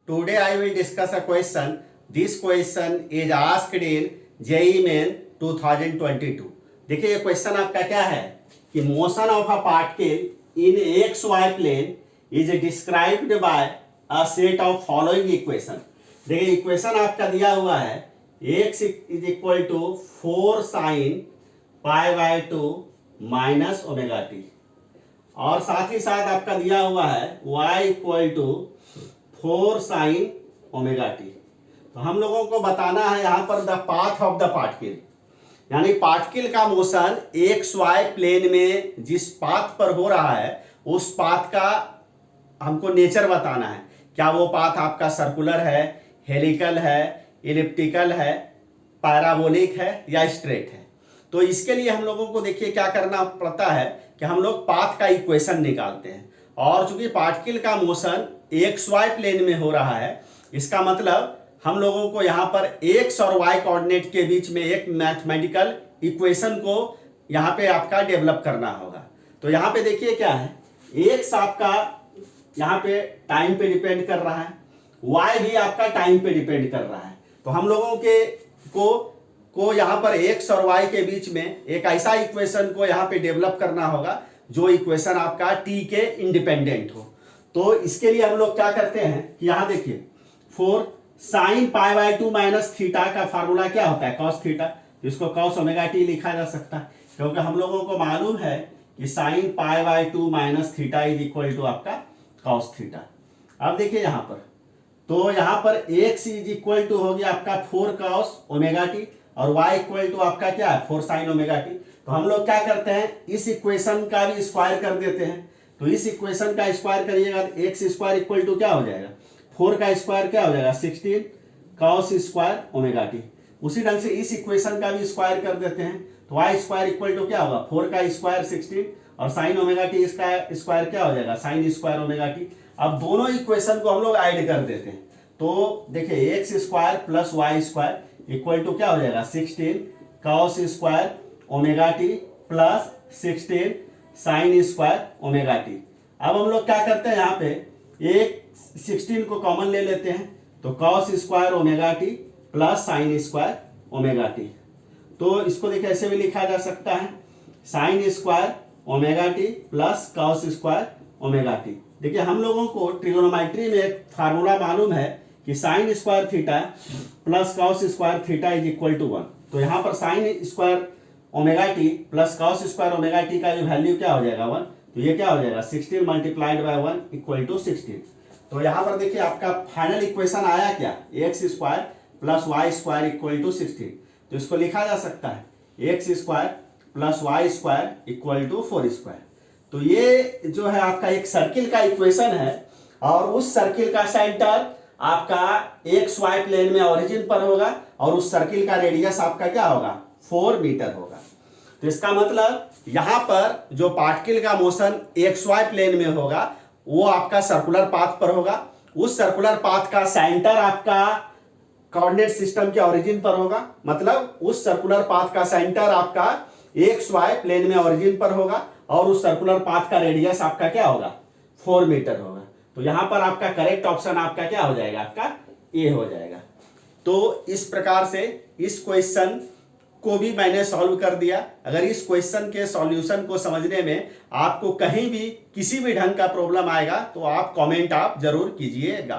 Today I will discuss a question. This question is asked in JEE Main 2022. देखिए ये question आपका क्या है कि motion of a particle in x y plane is described by a set of following equation. देखिए equation आपका दिया हुआ है x is equal to 4 sine pi by 2 minus omega t, और साथ ही साथ आपका दिया हुआ है y equal to 4 sine omega t. तो हम लोगों को बताना है यहाँ पर the path of the particle, यानी पार्टिकल का मोशन एक्स वाई प्लेन में जिस पाथ पर हो रहा है उस पाथ का हमको नेचर बताना है। क्या वो पाथ आपका सर्कुलर है, हेलिकल है, इलिप्टिकल है, पैराबोलिक है या स्ट्रेट है। तो इसके लिए हम लोगों को देखिए क्या करना पड़ता है कि हम लोग पाथ का इक्वेशन निकालते हैं, और चूंकि पार्टिकल का मोशन एक्स वाई प्लेन में हो रहा है इसका मतलब हम लोगों को यहाँ पर एक्स और वाई कोऑर्डिनेट के बीच में एक मैथमेटिकल इक्वेशन को यहाँ पे आपका डेवलप करना होगा। तो यहाँ पे देखिए क्या है, एक्स आपका यहाँ पे टाइम पे डिपेंड कर रहा है, वाई भी आपका टाइम पे डिपेंड कर रहा है। तो हम लोगों के को यहाँ पर एक्स और वाई के बीच में एक ऐसा इक्वेशन को यहाँ पे डेवलप करना होगा जो इक्वेशन आपका टी के इंडिपेंडेंट हो। तो इसके लिए हम लोग क्या करते हैं कि यहाँ देखिए 4 sine pi by 2 minus theta का फार्मूला क्या होता है, कॉस थीटा। इसको कॉस ओमेगा टी लिखा जा सकता है क्योंकि हम लोगों को मालूम है कि sine pi by 2 minus theta is equal to आपका कॉस थीटा। अब देखिए यहाँ पर, तो यहाँ पर x इज इक्वल टू हो गया आपका 4 कॉस ओमेगा टी और y इक्वल टू आपका क्या है 4 साइन ओमेगा टी। तो हम लोग क्या करते हैं, इस इक्वेशन का भी स्क्वायर कर देते हैं। तो इस इक्वेशन का स्क्वायर करिएगा तो एक्स स्क्वायर इक्वल टू क्या हो जाएगा, 4 का स्क्वायर क्या हो जाएगा 16 कॉस स्क्वायर ओमेगा टी। उसी ढंग से इस इक्वेशन का भी स्क्वायर कर देते हैं तो y स्क्वायर इक्वल टू क्या होगा 4 का स्क्वायर 16 और साइन ओमेगा टी इसका स्क्वायर क्या हो जाएगा साइन स्क्वायर ओमेगा टी। अब दोनों इक्वेशन को हम लोग ऐड कर देते हैं तो देखिए x square plus y square equal to क्या हो जाएगा 16 cos square omega t plus 16 sine square omega t. अब हम लोग क्या करते हैं, यहाँ पे एक 16 को कॉमन ले लेते हैं तो cos square omega t plus sign square omega t. तो इसको देखिए ऐसे भी लिखा जा सकता है sign square omega t plus cos square omega T. देखिए हम लोगों को ट्रिगोनोमेट्री में एक फार्मूला मालूम है कि sine square theta plus cos square theta is equal to 1। तो यहाँ पर sine square omega t plus cos square omega t का जो वैल्यू क्या हो जाएगा 1, तो ये क्या हो जाएगा 16 मल्टीप्लाइड बाय 1 इक्वल टू 16। तो यहाँ पर देखिए आपका फाइनल इक्वेशन आया क्या, x square plus y square equal to 16। तो इसको लिखा जा सकता है x square plus y square equal to 4 square. तो ये जो है आपका एक सर्किल का इक्वेशन है और उस सर्किल का सेंटर आपका एक्स वाई प्लेन में ओरिजिन पर होगा और उस सर्किल का रेडियस आपका क्या होगा 4 मीटर होगा। तो इसका मतलब यहां पर जो पार्टिकल का मोशन एक्स वाई प्लेन में होगा वो आपका सर्कुलर पाथ पर होगा। उस सर्कुलर पाथ का सेंटर आपका कोऑर्डिनेट सिस्टम के ओरिजिन पर होगा, मतलब उस सर्कुलर पाथ का सेंटर आपका एक्स वाई प्लेन में ओरिजिन पर होगा और उस सर्कुलर पाथ का रेडियस आपका क्या होगा 4 मीटर होगा। तो यहां पर आपका करेक्ट ऑप्शन आपका क्या हो जाएगा, आपका ए हो जाएगा। तो इस प्रकार से इस क्वेश्चन को भी मैंने सॉल्व कर दिया। अगर इस क्वेश्चन के सॉल्यूशन को समझने में आपको कहीं भी किसी भी ढंग का प्रॉब्लम आएगा तो आप कमेंट आप जरूर कीजिएगा।